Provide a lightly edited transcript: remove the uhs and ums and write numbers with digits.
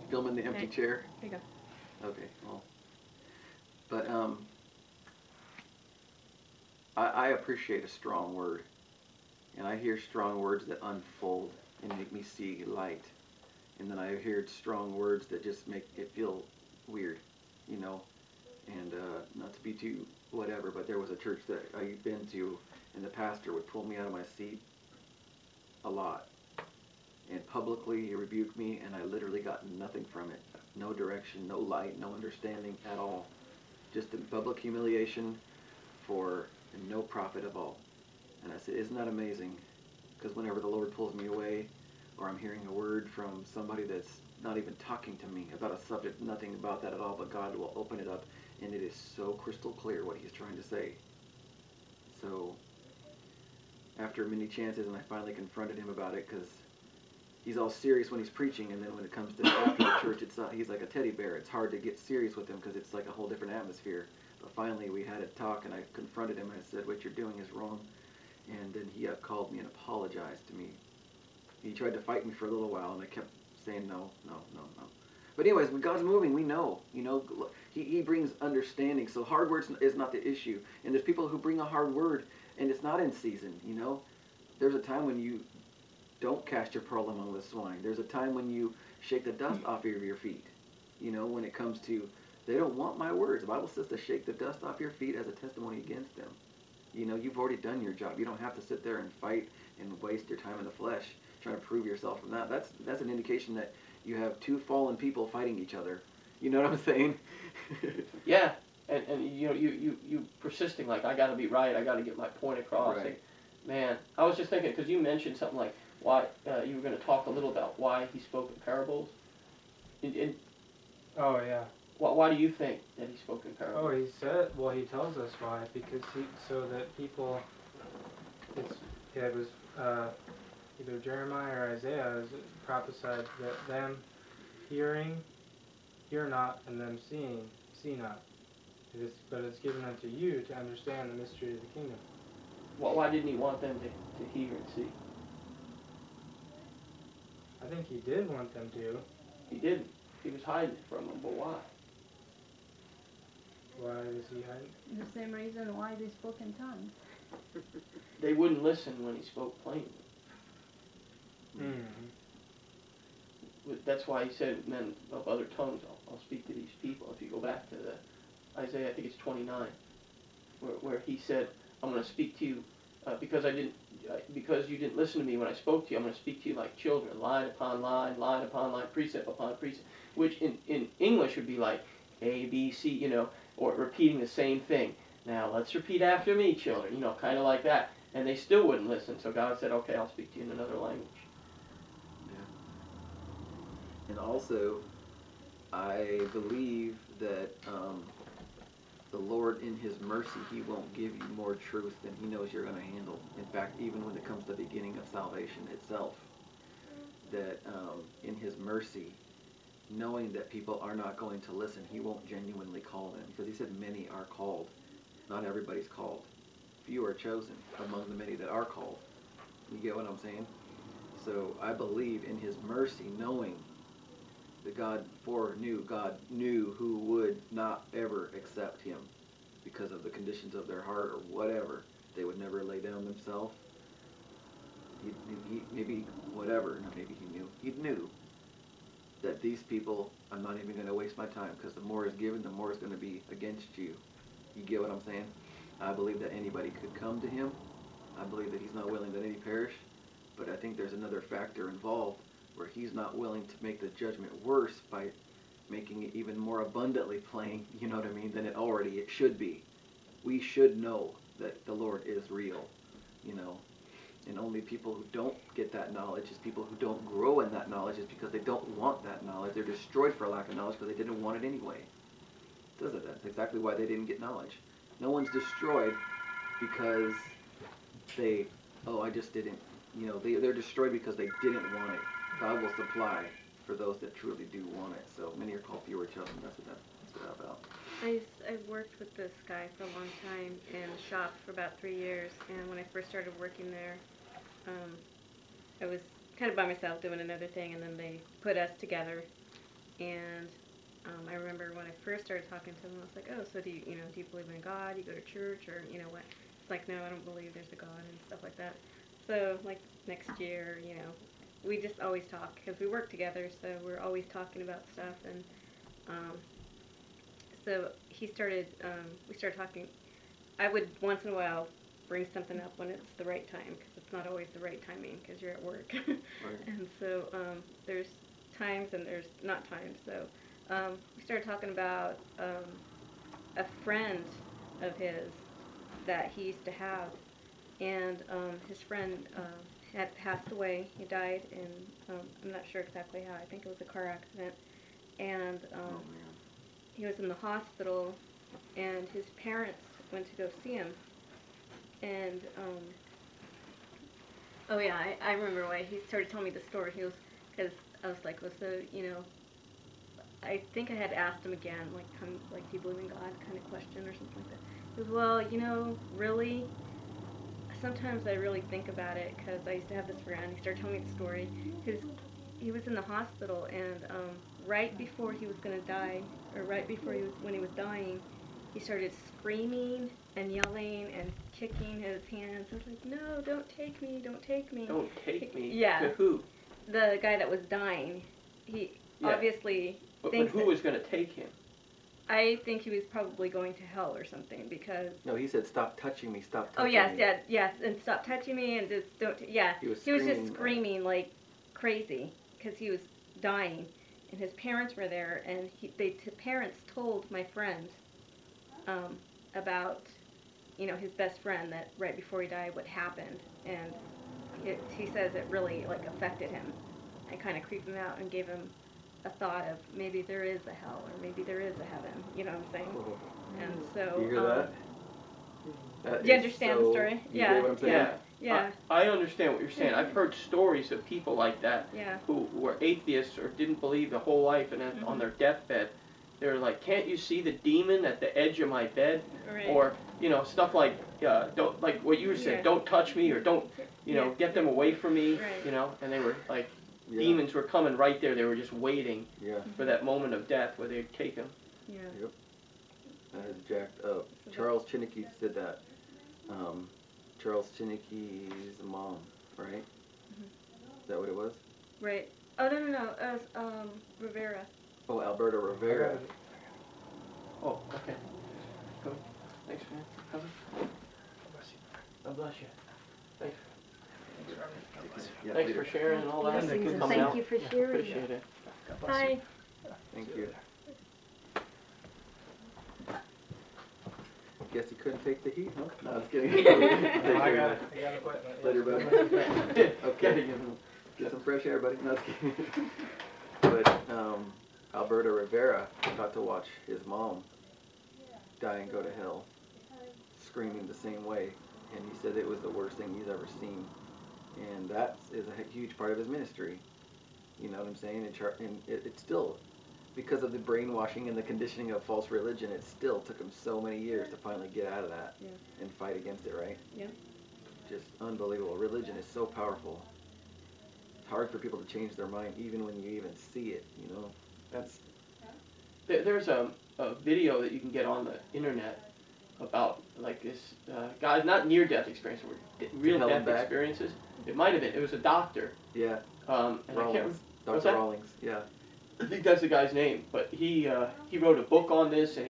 Filming the empty Okay. chair. There you go. Okay, well, but I appreciate a strong word, and I hear strong words that unfold and make me see light, and then I hear strong words that just make it feel weird, you know. And not to be too whatever, but there was a church that I'd been to, and the pastor would pull me out of my seat a lot, and publicly he rebuked me, and I literally got nothing from it. No direction, no light, no understanding at all. Just a public humiliation for no profit of all. And I said, isn't that amazing? Because whenever the Lord pulls me away, or I'm hearing a word from somebody that's not even talking to me about a subject, nothing about that at all, but God will open it up, and it is so crystal clear what He's trying to say. So, after many chances, and I finally confronted him about it, because he's all serious when he's preaching, and then when it comes to after the church, he's like a teddy bear. It's hard to get serious with him because it's like a whole different atmosphere. But finally, we had a talk, and I confronted him, and I said, what you're doing is wrong. And then he called me and apologized to me. He tried to fight me for a little while, and I kept saying no, no, no, no. But anyways, when God's moving, we know. You know, he brings understanding. So hard words is not the issue. And there's people who bring a hard word, and it's not in season, you know. There's a time when you don't cast your pearl among the swine. There's a time when you shake the dust off of your feet. You know, when it comes to, they don't want my words. The Bible says to shake the dust off your feet as a testimony against them. You know, you've already done your job. You don't have to sit there and fight and waste your time in the flesh trying to prove yourself from that. That's an indication that you have two fallen people fighting each other. You know what I'm saying? Yeah, and you know, you persisting like, I got to be right. I got to get my point across. Right. Like, man, I was just thinking, because you mentioned something like why you were going to talk a little about why he spoke in parables. Oh, yeah. Why do you think that he spoke in parables? Oh, he said, well, he tells us why, because so that people, it was either Jeremiah or Isaiah prophesied that them hearing, hear not, and them seeing, see not. But it's given unto you to understand the mystery of the kingdom. Why didn't he want them to hear and see? I think he did want them to. He didn't. He was hiding it from them, but why? Why was he hiding? The same reason why they spoke in tongues. They wouldn't listen when he spoke plainly. Mm-hmm. That's why he said, men of other tongues, I'll speak to these people. If you go back to the Isaiah, I think it's 29, where he said, I'm going to speak to you because you didn't listen to me when I spoke to you. I'm going to speak to you like children, line upon line, line upon line, precept upon precept, which in English would be like A, B, C, you know, or repeating the same thing. Now let's repeat after me, children, you know, kind of like that. And they still wouldn't listen, so God said, okay, I'll speak to you in another language. And also, I believe that the Lord, in His mercy, He won't give you more truth than He knows you're going to handle. In fact, even when it comes to the beginning of salvation itself, that in His mercy, knowing that people are not going to listen, He won't genuinely call them. Because He said many are called. Not everybody's called. Few are chosen among the many that are called. You get what I'm saying? So I believe in His mercy, knowing that God knew who would not ever accept Him because of the conditions of their heart or whatever. They would never lay down themselves. Maybe whatever. No, maybe He knew that these people, I'm not even going to waste my time, because the more is given, the more is going to be against you. You get what I'm saying? I believe that anybody could come to Him. I believe that He's not willing that any perish. But I think there's another factor involved where He's not willing to make the judgment worse by making it even more abundantly plain, you know what I mean, than it should be. We should know that the Lord is real, you know. And only people who don't get that knowledge is people who don't grow in that knowledge, is because they don't want that knowledge. They're destroyed for lack of knowledge because they didn't want it anyway. Does it? That's exactly why they didn't get knowledge. No one's destroyed because I just didn't, you know, they're destroyed because they didn't want it. God will supply for those that truly do want it. So many are called, few are chosen. That's what that's about. I worked with this guy for a long time in the shop for about 3 years, and when I first started working there, I was kind of by myself doing another thing, and then they put us together, And I remember when I first started talking to him, I was like, oh, so do you believe in God? You go to church, or what? It's like, no, I don't believe there's a God and stuff like that. So like next year, we just always talk because we work together, so we're always talking about stuff. And so we started talking. I would once in a while bring something up when it's the right time, because it's not always the right timing because you're at work. Right. And so there's times and there's not times. So we started talking about a friend of his that he used to have, and his friend had passed away. He died in, I'm not sure exactly how, I think it was a car accident, and Oh man. he was in the hospital, and his parents went to go see him, and oh yeah, I remember why he started telling me the story. He was, because I was like, well, so I think I had asked him again, like, do you believe in God, kind of question or something like that. He goes, well, really, sometimes I really think about it, because I used to have this friend. He started telling me the story. He was in the hospital, and right before he was going to die, or right before when he was dying, he started screaming and yelling and kicking his hands. I was like, no, don't take me, don't take me. Don't take me. Yeah. To who? The guy that was dying, he Yeah. obviously But thinks who that- was going to take him? I think he was probably going to hell or something, because... No, he said, "Stop touching me! Stop Oh, touching yes, me!" yes, and stop touching me, and just don't... Yeah, He was just screaming, screaming like crazy, because he was dying, and his parents were there, and the parents told my friend about, his best friend, that right before he died, what happened, and he says it really, like, affected him, and kind of creeped him out, and gave him a thought of maybe there is a hell, or maybe there is a heaven, you know what I'm saying? Oh. And so... Do you hear that? That Do you is understand the so- story? You Yeah. get what I'm saying? Yeah. Yeah, I understand what you're saying. I've heard stories of people like that yeah, who were atheists or didn't believe the whole life, and then on their deathbed, they're like, "Can't you see the demon at the edge of my bed?" right. Or stuff like, "Don't, like what you said, Yeah. don't touch me," or "Don't, Yeah. get them away from me." Right. And they were like, Yeah. demons were coming right there. They were just waiting Yeah. for that moment of death where they'd take them. Yeah. That is jacked up. So Charles Chinnicky said that. Charles Chinnicky's mom, right? Is that what it was? Right. Oh, no, it was, Rivera. Oh, Alberto Rivera. Oh, okay. Go. Thanks, man. Cover. God bless you. Thanks. Yeah, Thanks later. for sharing and all that. Blessings, and Coming thank out. you for sharing. Appreciate it. Hi. Thank you. Guess he couldn't take the heat, huh? No, I was kidding. Take I got care. an appointment. Later, bud. Okay. Get some fresh air, buddy. No, I was kidding. But Alberto Rivera got to watch his mom die and go to hell, screaming the same way, and he said it was the worst thing he's ever seen. And that is a huge part of his ministry. You know what I'm saying? And it's still, because of the brainwashing and the conditioning of false religion, it still took him so many years to finally get out of that Yeah. and fight against it, right? Yeah. Just unbelievable. Religion is so powerful. It's hard for people to change their mind even when you even see it, you know? That's... There's a video that you can get on the internet about like this guy, not near-death experience, real Hell and death back. experiences. It might have been. It was a doctor. Yeah. And I can't Rawlings. remember. What's Dr. that? Rawlings, yeah. I think that's the guy's name, but he wrote a book on this, and